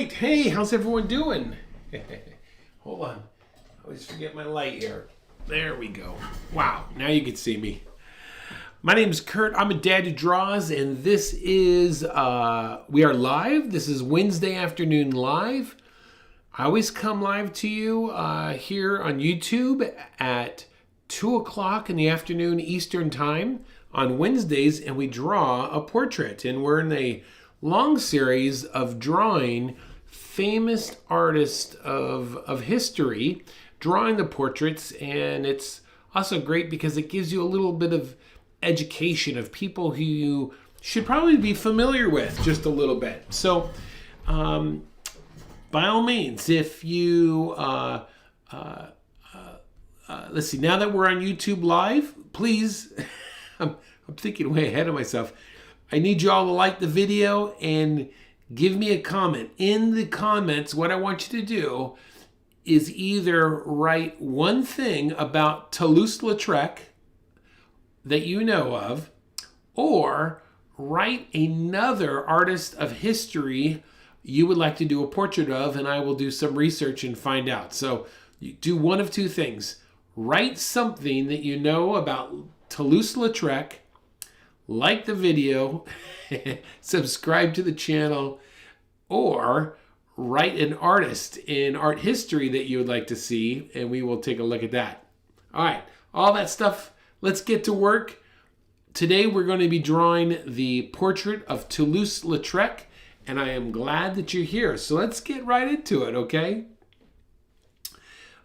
right. Hey, how's everyone doing? Hold on. I always forget my light here. There we go. Wow, now you can see me. My name is Kurt. I'm a dad who draws, and this is, we are live. This is Wednesday afternoon live. I always come live to you here on YouTube at 2 o'clock in the afternoon Eastern Time on Wednesdays, and we draw a portrait. And we're in a long series of drawing famous artists of history, drawing the portraits, and it's also great because it gives you a little bit of education of people who you should probably be familiar with just a little bit. So by all means, if you let's see, now that we're on YouTube live, please, I'm thinking way ahead of myself. I need you all to like the video and give me a comment. In the comments, what I want you to do is either write one thing about Toulouse-Lautrec that you know of, or write another artist of history you would like to do a portrait of, and I will do some research and find out. So you do one of two things. Write something that you know about Toulouse-Lautrec, like the video, subscribe to the channel, or write an artist in art history that you would like to see, and we will take a look at that. All right, all that stuff, let's get to work. Today we're going to be drawing the portrait of Toulouse-Lautrec, and I am glad that you're here. So let's get right into it, okay?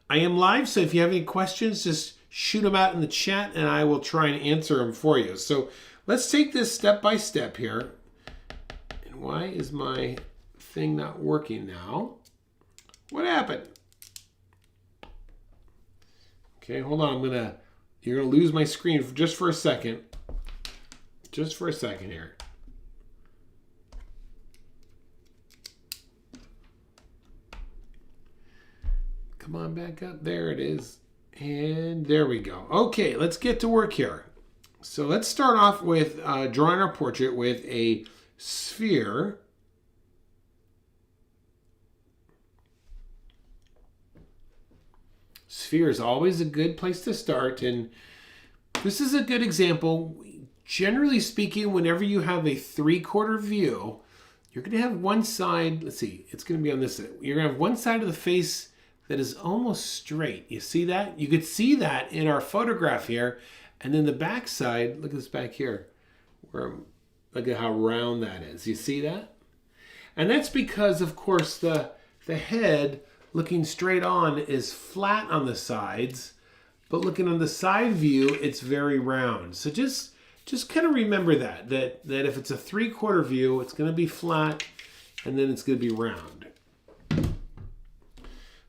I am live, so if you have any questions, just shoot them out in the chat, and I will try and answer them for you. So let's take this step by step here. And why is my thing not working now? What happened? Okay, hold on. You're gonna lose my screen just for a second. Just for a second here. Come on back up. There it is. And there we go. Okay, let's get to work here. So let's start off with drawing our portrait with a sphere. Sphere is always a good place to start, and this is a good example. Generally speaking, whenever you have a 3/4 view, you're going to have one side, let's see, it's going to be on this side. You're going to have one side of the face that is almost straight. You see that? You could see that in our photograph here. And then the back side, look at this back here. Look at how round that is. You see that? And that's because, of course, the head looking straight on is flat on the sides, but looking on the side view, it's very round. So just kind of remember that if it's a 3/4 view, it's going to be flat, and then it's going to be round.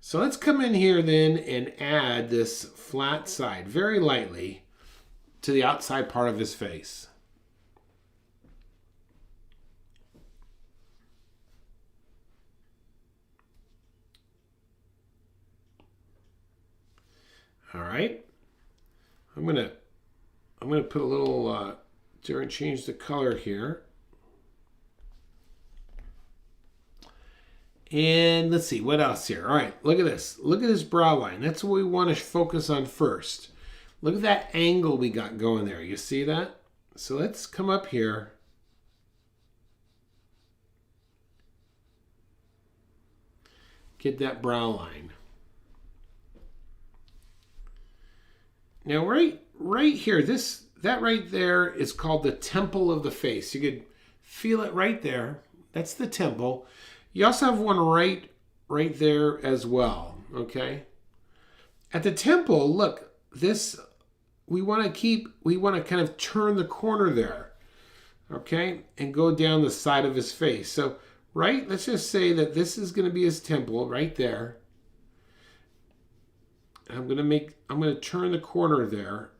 So let's come in here then and add this flat side very lightly to the outside part of his face. All right. I'm gonna put a little change the color here. And let's see, what else here? All right, look at this. Look at this brow line. That's what we want to focus on first. Look at that angle we got going there. You see that? So let's come up here. Get that brow line. Now right here, that right there is called the temple of the face. You could feel it right there. That's the temple. You also have one right there as well, okay? At the temple, look, this, we want to kind of turn the corner there, okay? And go down the side of his face. So, let's just say that this is going to be his temple right there. I'm going to turn the corner there.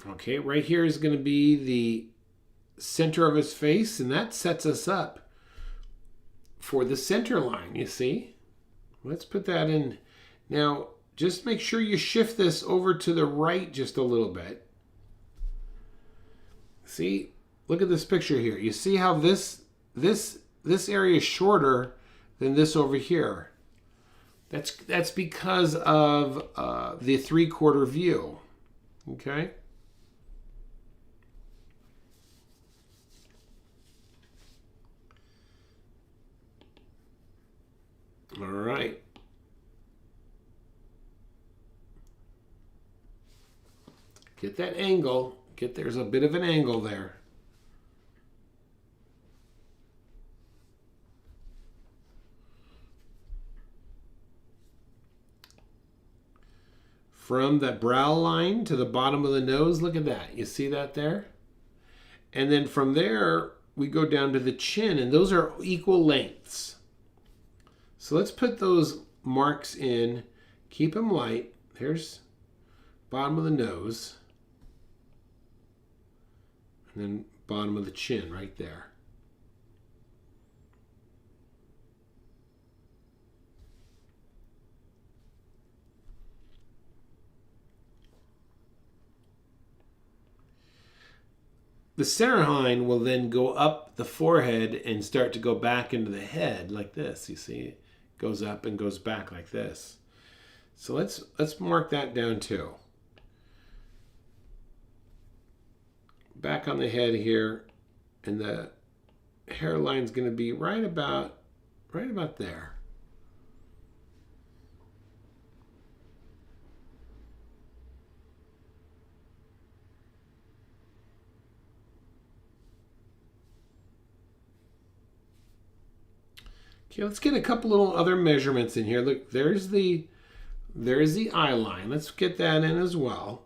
Okay, right here is going to be the center of his face, and that sets us up for the center line, you see? Let's put that in. Now, just make sure you shift this over to the right just a little bit. See, look at this picture here. You see how this area is shorter than this over here. That's because of the 3/4 view. Okay. All right. Get that angle. There's a bit of an angle there. From that brow line to the bottom of the nose, look at that. You see that there? And then from there, we go down to the chin, and those are equal lengths. So let's put those marks in, keep them light. Here's bottom of the nose, and then bottom of the chin right there. The center line will then go up the forehead and start to go back into the head like this. You see, it goes up and goes back like this. So let's mark that down too. Back on the head here, and the hairline's going to be right about there. Okay, let's get a couple little other measurements in here. Look, there's the eye line. Let's get that in as well.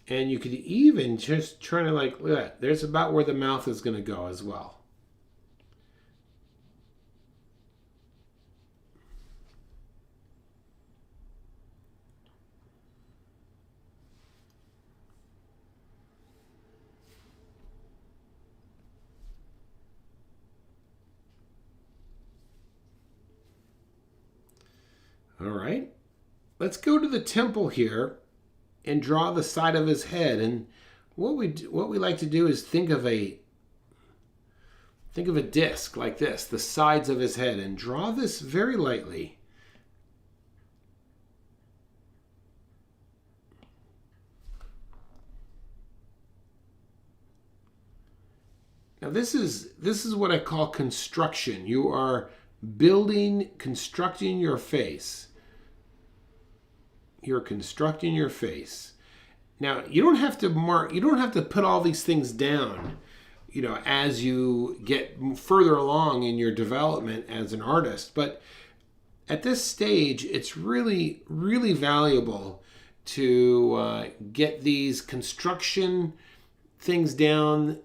And you could even just try to look at that. There's about where the mouth is going to go as well. All right, let's go to the temple here and draw the side of his head. And what we like to do is think of a disc like this, the sides of his head, and draw this very lightly. Now this is what I call construction. You are constructing your face. You're constructing your face. Now, you don't have to put all these things down, as you get further along in your development as an artist. But at this stage, it's really, really valuable to get these construction things down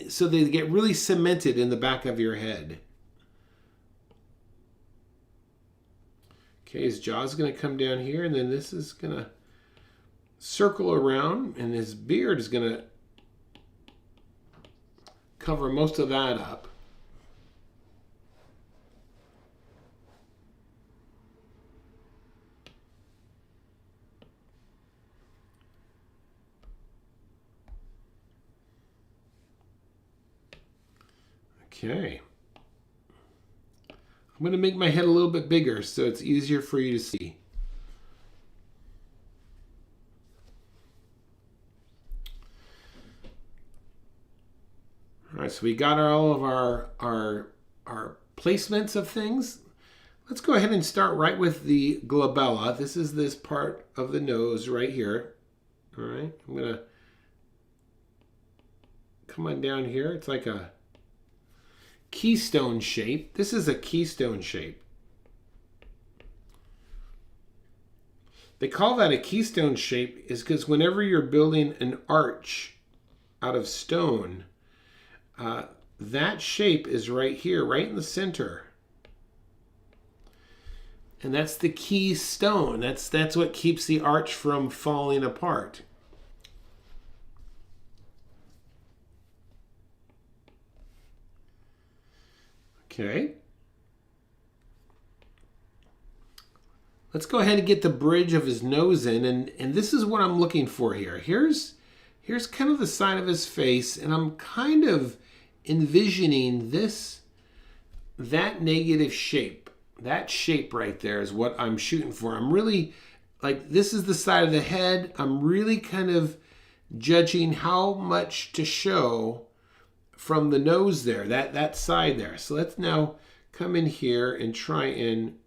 so they get really cemented in the back of your head. Okay, his jaw's going to come down here, and then this is going to circle around, and his beard is going to cover most of that up. Okay. I'm going to make my head a little bit bigger so it's easier for you to see. All right, so we got all of our placements of things. Let's go ahead and start right with the glabella. This is this part of the nose right here. All right, I'm going to come on down here. It's like a keystone shape. This is a keystone shape. They call that a keystone shape is because whenever you're building an arch out of stone, that shape is right here, right in the center. And that's the key stone. That's what keeps the arch from falling apart. Okay. Let's go ahead and get the bridge of his nose in, and this is what I'm looking for here. Here's kind of the side of his face, and I'm kind of envisioning that negative shape. That shape right there is what I'm shooting for. I'm really, like, this is the side of the head. I'm really kind of judging how much to show from the nose there, that side there. So let's now come in here and try and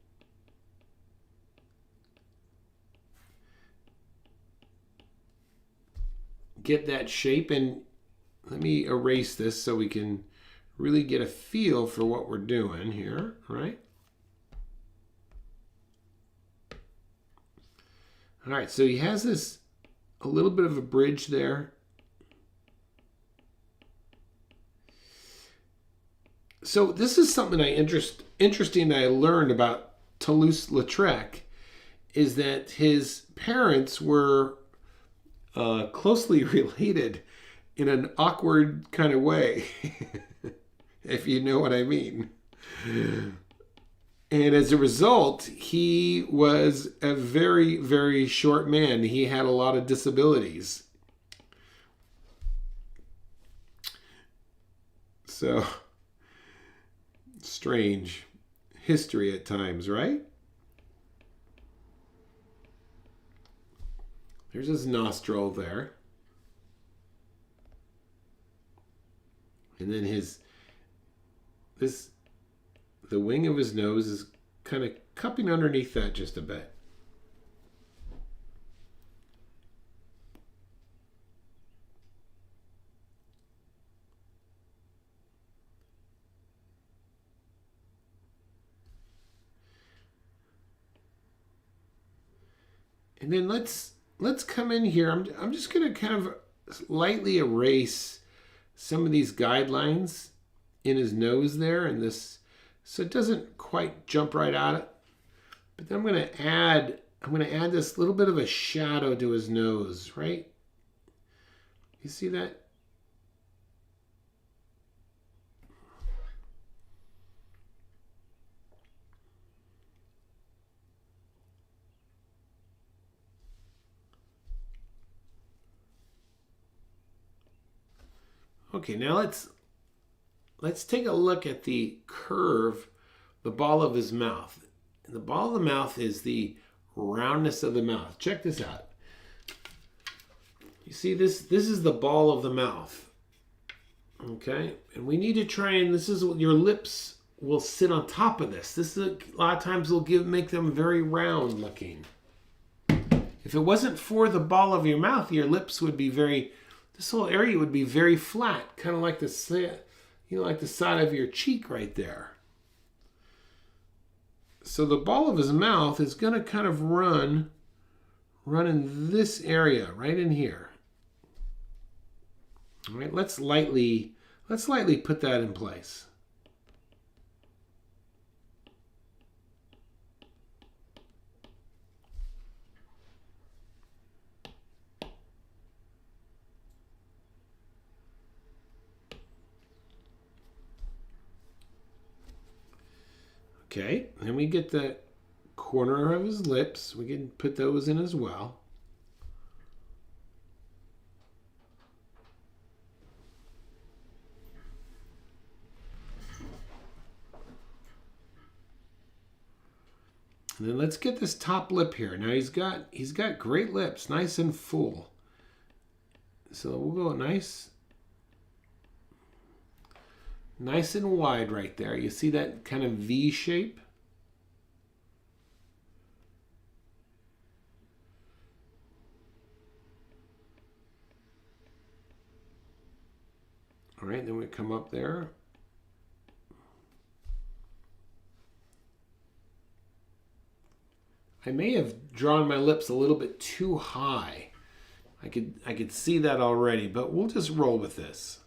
get that shape. And let me erase this so we can really get a feel for what we're doing here, right? All right, so he has this a little bit of a bridge there. So this is something interesting that I learned about Toulouse-Lautrec, is that his parents were closely related in an awkward kind of way, if you know what I mean. And as a result, he was a very, very short man. He had a lot of disabilities. So, strange history at times, right? There's his nostril there. And then the wing of his nose is kind of cupping underneath that just a bit. And then let's come in here. I'm just going to kind of lightly erase some of these guidelines in his nose there, and this, so it doesn't quite jump right out. But then I'm going to add this little bit of a shadow to his nose, right? You see that? Okay, now let's take a look at the curve, the ball of his mouth. And the ball of the mouth is the roundness of the mouth. Check this out. You see this? This is the ball of the mouth. Okay, and we need to try and, this is what your lips will sit on top of this. This is a lot of times will make them very round looking. If it wasn't for the ball of your mouth, your lips would be very, this whole area would be very flat, kind of like like the side of your cheek right there. So the ball of his mouth is going to kind of run in this area, right in here. All right, let's lightly put that in place. Okay, and we get the corner of his lips. We can put those in as well. And then let's get this top lip here. Now he's got great lips, nice and full. So we'll go nice and wide right there. You see that kind of V shape? All right, then we come up there. I may have drawn my lips a little bit too high. I could see that already, but we'll just roll with this.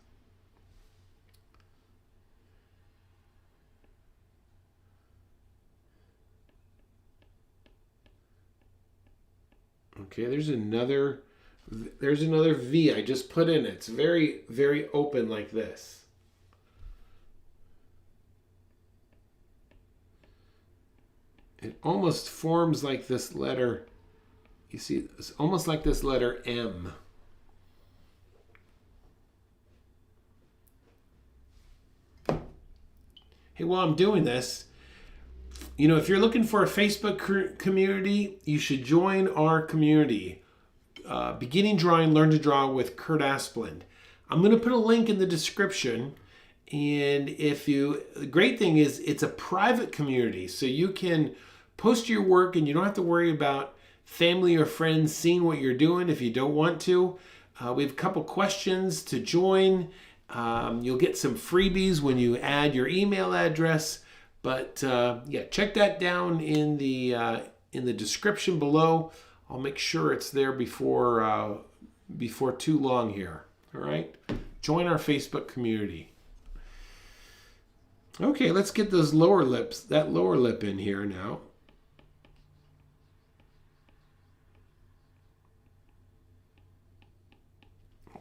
Okay, there's another V I just put in. It's very, very open like this. It almost forms like this letter. You see, it's almost like this letter M. Hey, while I'm doing this, you know, if you're looking for a Facebook community, you should join our community. Beginning Drawing, Learn to Draw with Kurt Asplund. I'm going to put a link in the description. And the great thing is it's a private community. So you can post your work and you don't have to worry about family or friends seeing what you're doing if you don't want to. We have a couple questions to join. You'll get some freebies when you add your email address. But yeah, check that down in the description below. I'll make sure it's there before too long here. All right, join our Facebook community. Okay, let's get that lower lip in here now.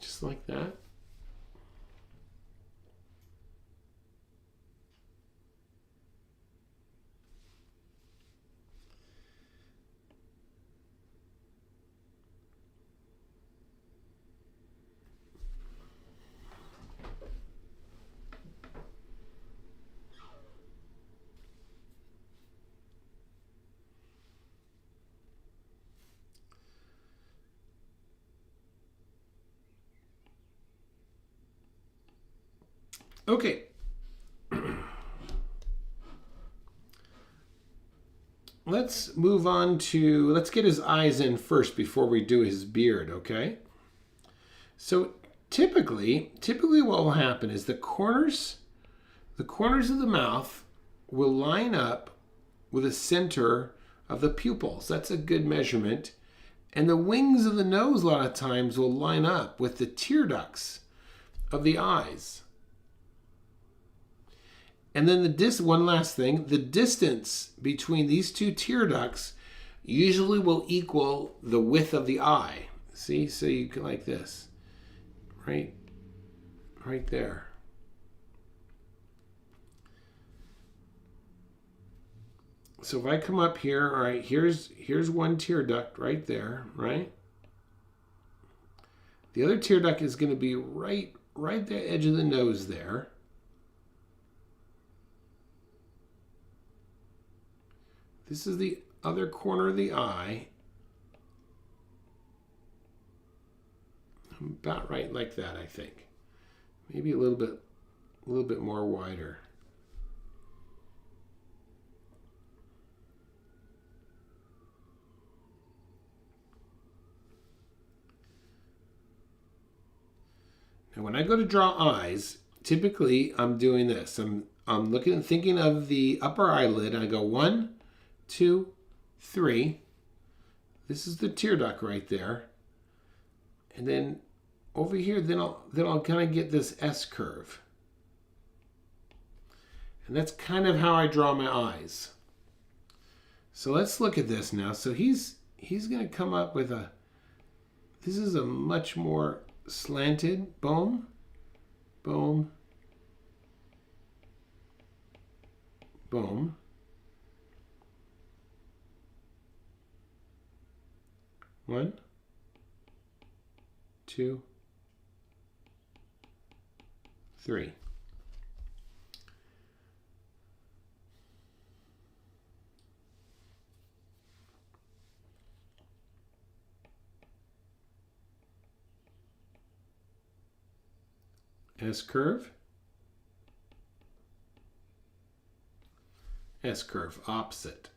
Just like that. Okay. Let's move on to, let's get his eyes in first before we do his beard, okay? So typically what will happen is the corners of the mouth will line up with the center of the pupils. That's a good measurement. And the wings of the nose a lot of times will line up with the tear ducts of the eyes. And then one last thing, the distance between these two tear ducts usually will equal the width of the eye. See, so you can like this, right there. So if I come up here, all right, here's one tear duct right there, right? The other tear duct is going to be right at the edge of the nose there. This is the other corner of the eye. About right like that, I think. Maybe a little bit more wider. Now when I go to draw eyes, typically I'm doing this. I'm thinking of the upper eyelid, and I go 1, 2, 3. This is the tear duct right there. And then over here, then I'll kind of get this S curve. And that's kind of how I draw my eyes. So let's look at this now. So he's going to come up with this is a much more slanted, boom, boom, boom. One, 2, 3. S curve, S curve, opposite.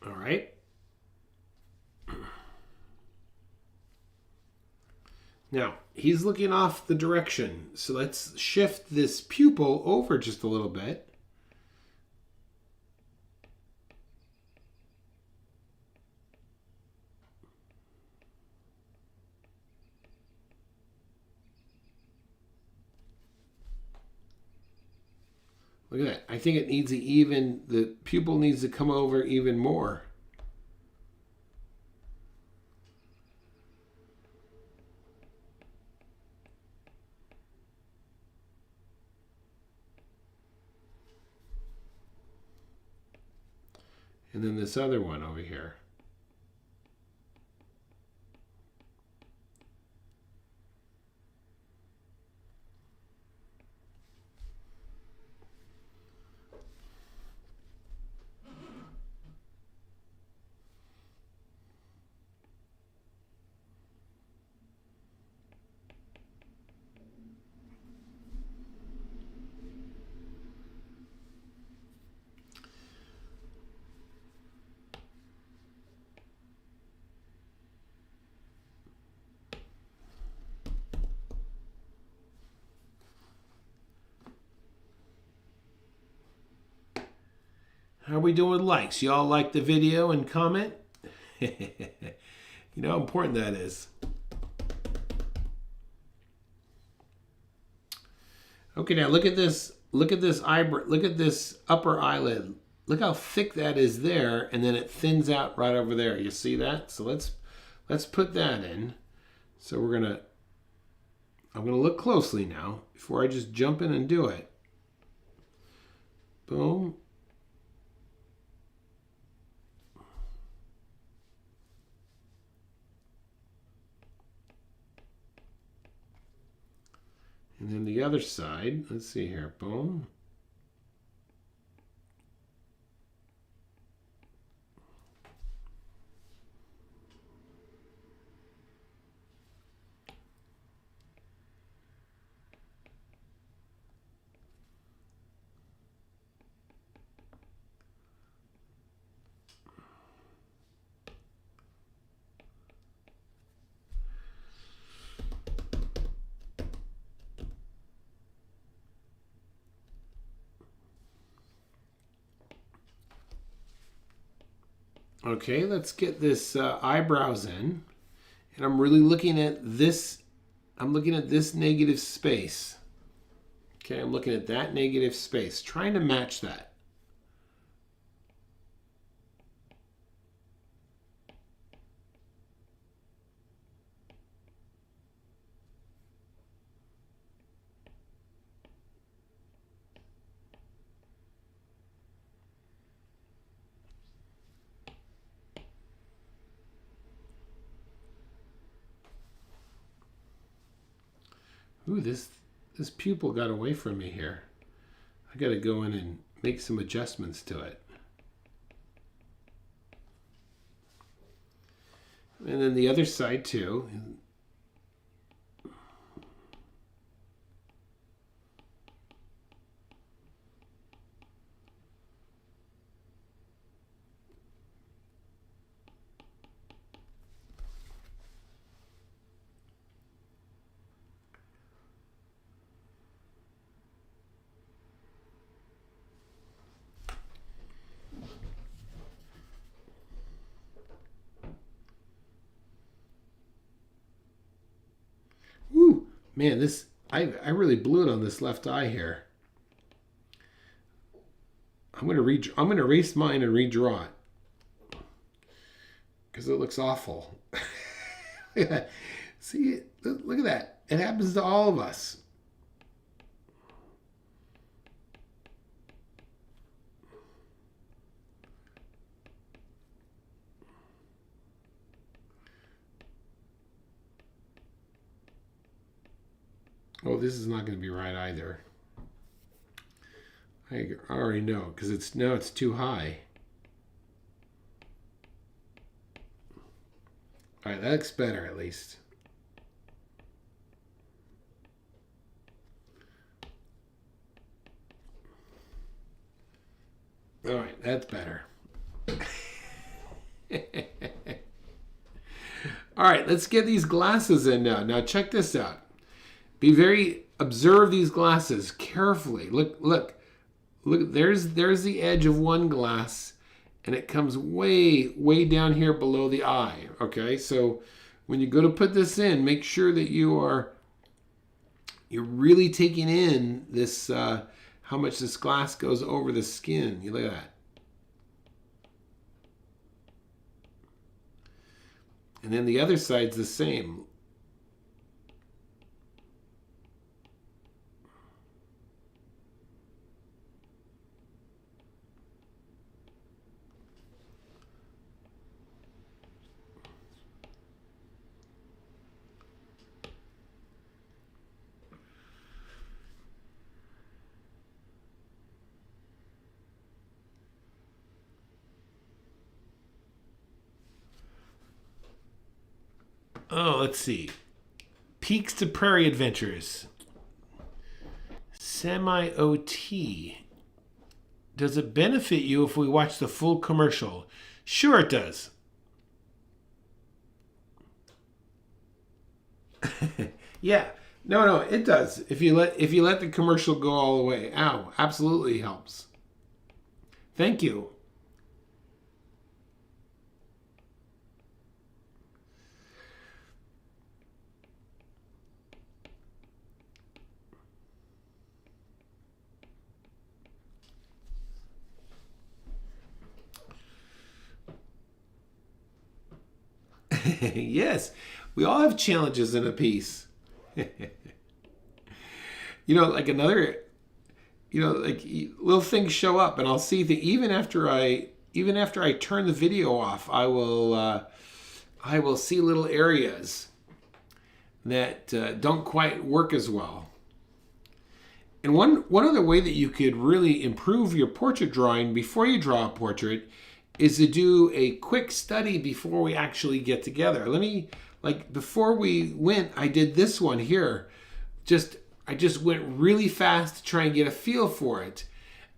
All right. Now, he's looking off the direction. So let's shift this pupil over just a little bit. Look at that. I think it needs the pupil needs to come over even more. And then this other one over here. How are we doing with likes? Y'all like the video and comment? You know how important that is. Okay, now look at this. Look at this eyebrow. Look at this upper eyelid. Look how thick that is there, and then it thins out right over there. You see that? So let's put that in. So I'm gonna look closely now before I just jump in and do it. Boom. And then the other side, let's see here, boom. Okay, let's get this eyebrows in. And I'm really looking at this. I'm looking at this negative space. Okay, I'm looking at that negative space, trying to match that. Ooh, this pupil got away from me here. I got to go in and make some adjustments to it. And then the other side too. Woo, man, this I really blew it on this left eye here. I'm gonna erase mine and redraw it because it looks awful. See, look at that. It happens to all of us. Oh, this is not going to be right either. I already know because it's too high. All right, that looks better at least. All right, that's better. All right, let's get these glasses in now. Now check this out. Observe these glasses carefully. Look, there's the edge of one glass and it comes way down here below the eye. Okay, so when you go to put this in, make sure that you're really taking in this, how much this glass goes over the skin. You look at that. And then the other side's the same. Oh, let's see. Peaks to Prairie Adventures. Semi-OT. Does it benefit you if we watch the full commercial? Sure it does. Yeah. No, it does. If you let the commercial go all the way. Ow, absolutely helps. Thank you. Yes, we all have challenges in a piece. Like another, like little things show up, and I'll see that even after I turn the video off, I will see little areas that don't quite work as well. And one other way that you could really improve your portrait drawing before you draw a portrait is to do a quick study before we actually get together. Before we went, I did this one here. I just went really fast to try and get a feel for it.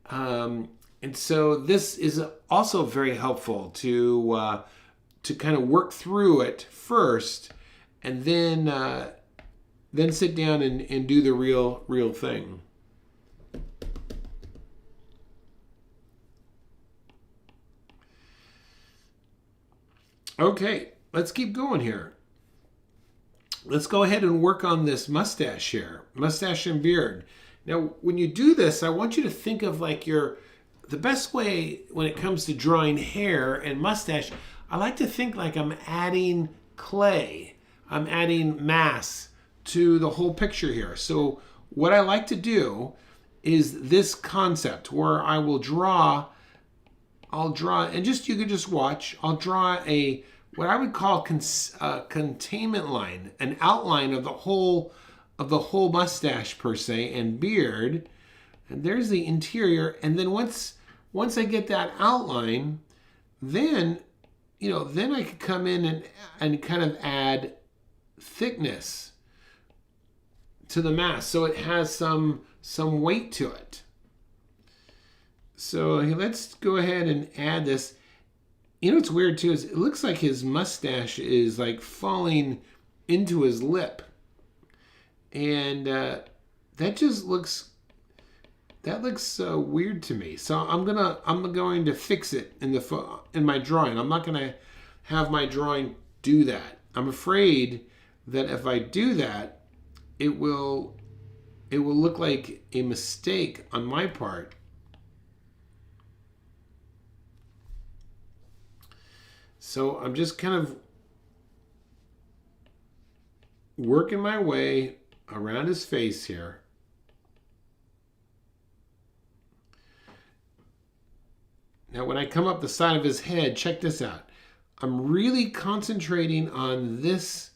And so this is also very helpful to kind of work through it first, and then sit down and do the real thing. Okay, let's keep going here. Let's go ahead and work on this mustache here. Mustache and beard. Now, when you do this, I want you to think of the best way when it comes to drawing hair and mustache, I like to think like I'm adding clay. I'm adding mass to the whole picture here. So what I like to do is this concept where I will draw, and you can just watch, I'll draw what I would call containment line, an outline of the whole mustache per se, and beard. And there's the interior. And then once I get that outline, then I could come in and kind of add thickness to the mask so it has some weight to it. So let's go ahead and add this. What's weird too is it looks like his mustache is like falling into his lip, and that looks weird to me. So I'm going to fix it in my drawing. I'm not going to have my drawing do that. I'm afraid that if I do that, it will look like a mistake on my part. So I'm just kind of working my way around his face here. Now when I come up the side of his head, check this out. I'm really concentrating on this.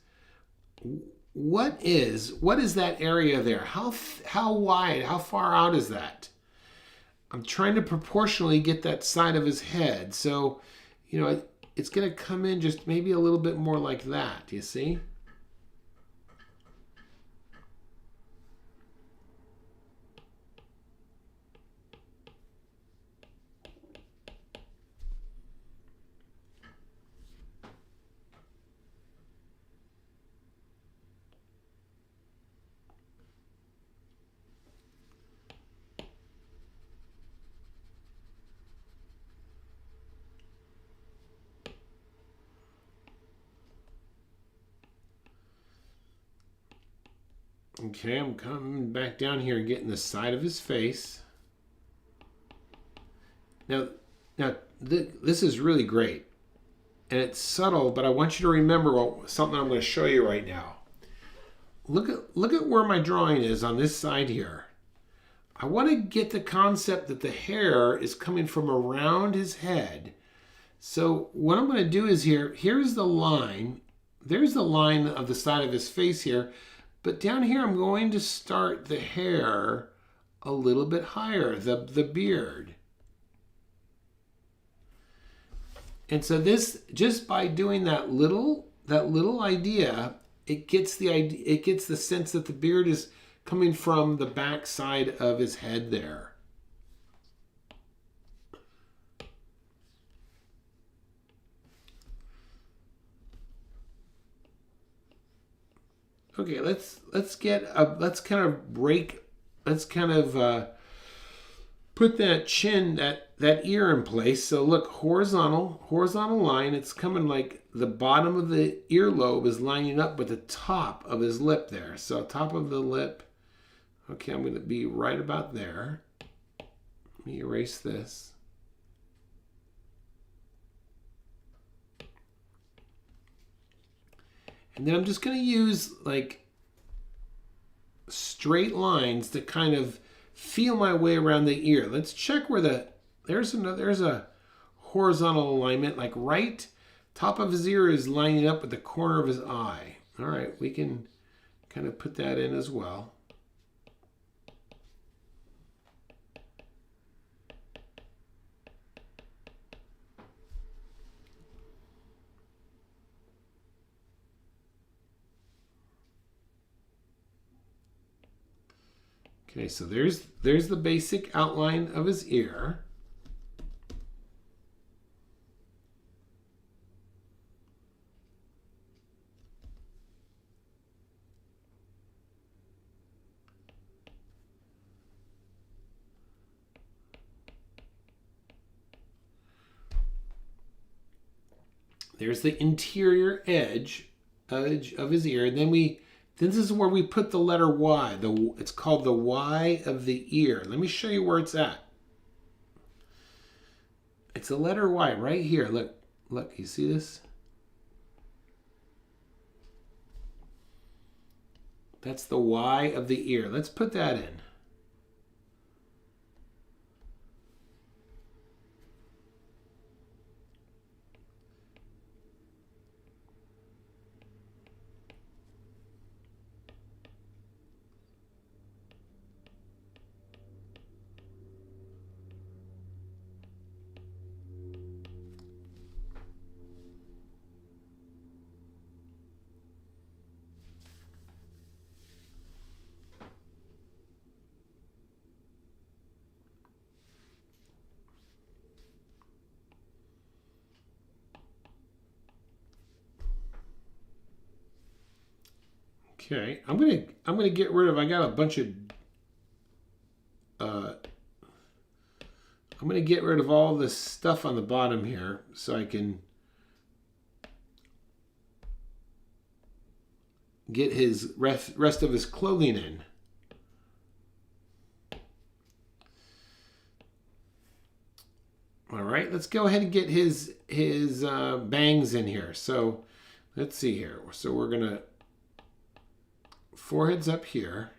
What is that area there? How wide, how far out is that? I'm trying to proportionally get that side of his head. So, it's going to come in just maybe a little bit more like that. Do you see? Okay, I'm coming back down here and getting the side of his face. This is really great. And it's subtle, but I want you to remember something I'm going to show you right now. Look at where my drawing is on this side here. I want to get the concept that the hair is coming from around his head. So what I'm going to do is here's the line. There's the line of the side of his face here. But down here, I'm going to start the hair a little bit higher, the beard. And so this, just by doing that little idea, it gets the sense that the beard is coming from the back side of his head there. Okay, let's kind of put that chin, that ear in place. So look, horizontal line. It's coming like the bottom of the earlobe is lining up with the top of his lip there. So top of the lip. Okay, I'm going to be right about there. Let me erase this. And then I'm just going to use like straight lines to kind of feel my way around the ear. Let's check where there's a horizontal alignment, like right top of his ear is lining up with the corner of his eye. All right, we can kind of put that in as well. Okay, so there's the basic outline of his ear. There's the interior edge of his ear, and then this is where we put the letter Y. It's called the Y of the ear. Let me show you where it's at. It's the letter Y right here. Look, you see this? That's the Y of the ear. Let's put that in. Okay, I'm gonna get rid of. I got a bunch of. I'm gonna get rid of all this stuff on the bottom here, so I can get his rest of his clothing in. All right, let's go ahead and get his bangs in here. So let's see here. So we're gonna. Forehead's up here.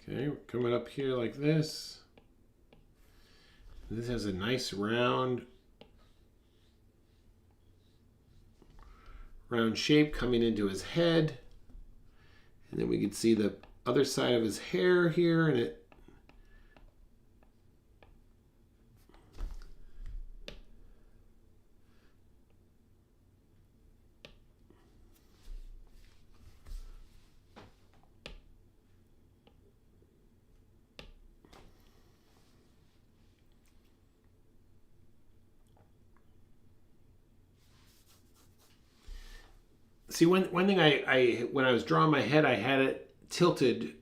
Okay, we're coming up here like this. This has a nice round shape coming into his head. And then we can see the other side of his hair here, and it see, one thing I when I was drawing my head, I had it tilted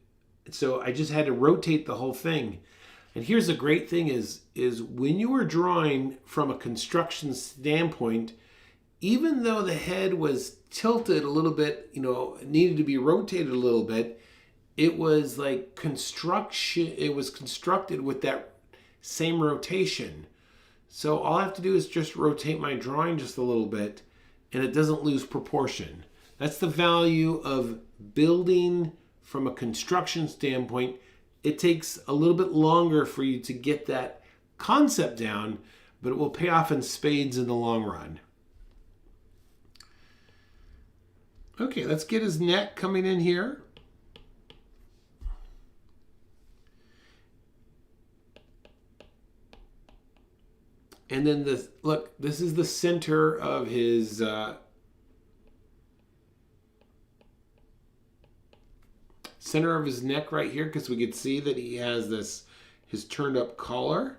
So I just had to rotate the whole thing. And here's the great thing is when you were drawing from a construction standpoint, even though the head was tilted a little bit, needed to be rotated a little bit, it was like construction, it was constructed with that same rotation. So all I have to do is just rotate my drawing just a little bit and it doesn't lose proportion. That's the value of building from a construction standpoint. It takes a little bit longer for you to get that concept down, but it will pay off in spades in the long run. Okay, let's get his neck coming in here. And then this is the center of his neck right here, because we could see that he has his turned up collar.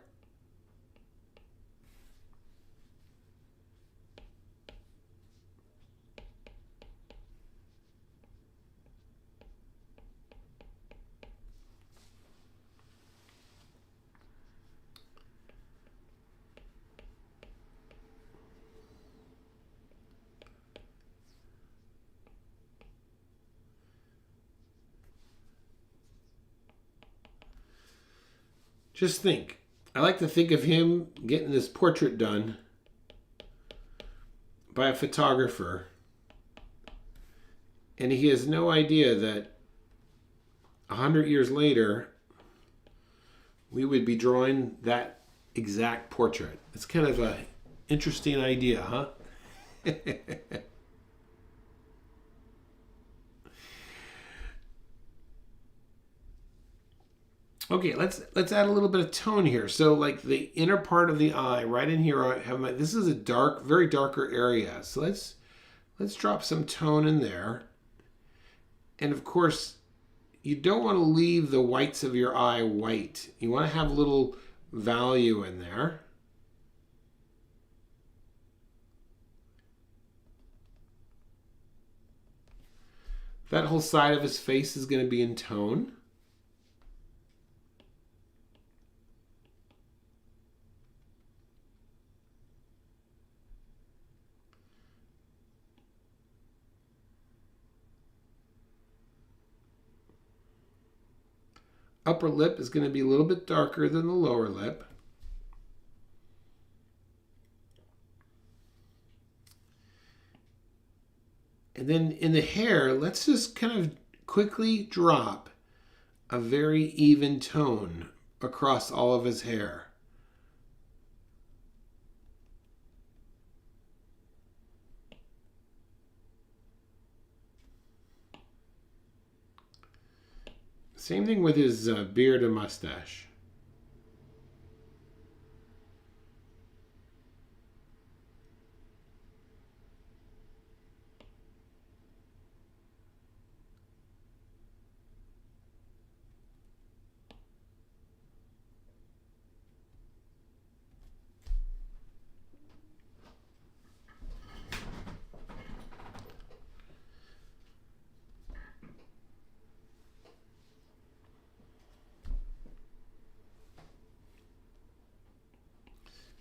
Just think, I like to think of him getting this portrait done by a photographer, and he has no idea that 100 years later we would be drawing that exact portrait. It's kind of an interesting idea, huh? Okay, let's add a little bit of tone here. So like the inner part of the eye, right in here, I have this is a dark, very darker area. So let's drop some tone in there. And of course, you don't want to leave the whites of your eye white. You want to have a little value in there. That whole side of his face is going to be in tone. Upper lip is going to be a little bit darker than the lower lip. And then in the hair, let's just kind of quickly drop a very even tone across all of his hair. Same thing with his beard and mustache.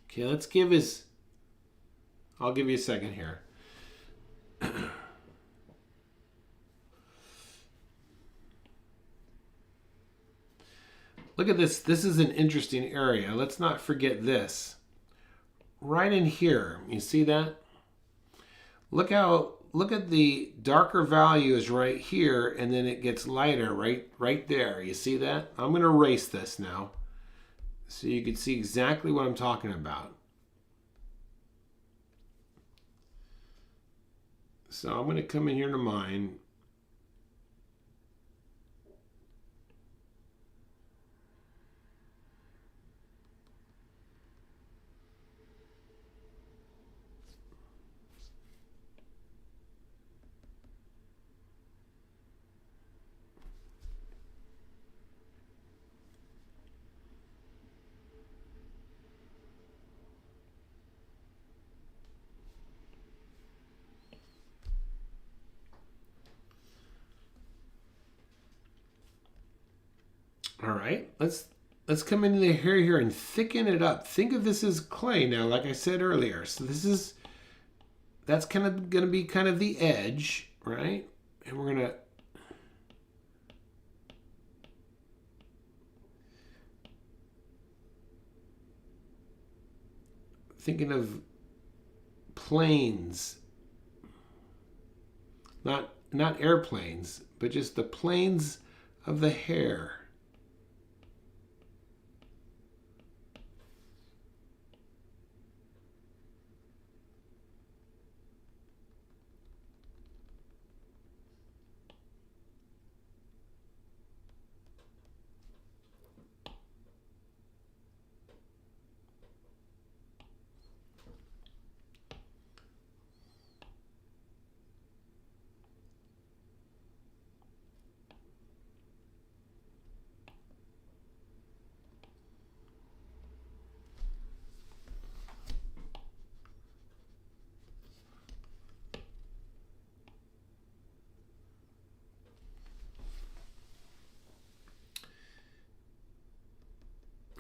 Okay, let's give his... I'll give you a second here. Look at this. This is an interesting area. Let's not forget this. Right in here. You see that? Look at the darker values right here, and then it gets lighter right there. You see that? I'm going to erase this now, so you can see exactly what I'm talking about. So I'm going to come in here to mine. right, let's come into the hair here and thicken it up. Think of this as clay now, like I said earlier. So that's kind of going to be kind of the edge, right? And we're going to thinking of planes, not airplanes, but just the planes of the hair.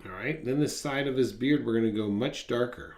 All right, then the side of his beard, we're going to go much darker.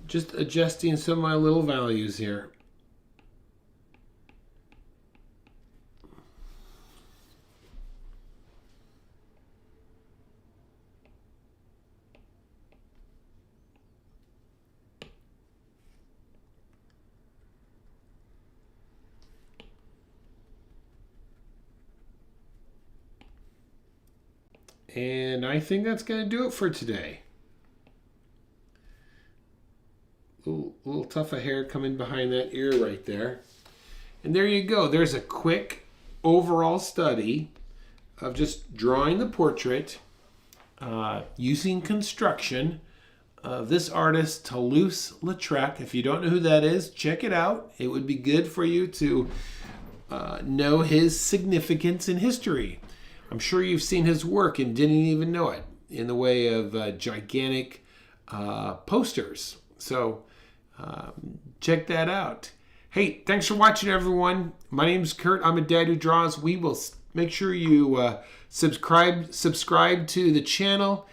Just adjusting some of my little values here. And I think that's going to do it for today. Little tuft of hair coming behind that ear right there. And there you go. There's a quick overall study of just drawing the portrait using construction of this artist, Toulouse-Lautrec. If you don't know who that is, check it out. It would be good for you to know his significance in history. I'm sure you've seen his work and didn't even know it in the way of gigantic posters. So check that out. Hey, thanks for watching, everyone. My name's Kurt. I'm a dad who draws. We will make sure you subscribe to the channel.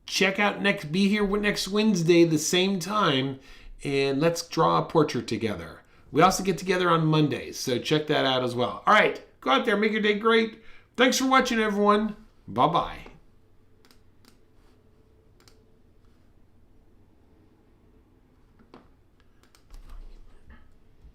Check out be here next Wednesday, the same time, and let's draw a portrait together. We also get together on Mondays, so check that out as well. All right, go out there, make your day great. Thanks for watching, everyone. Bye-bye.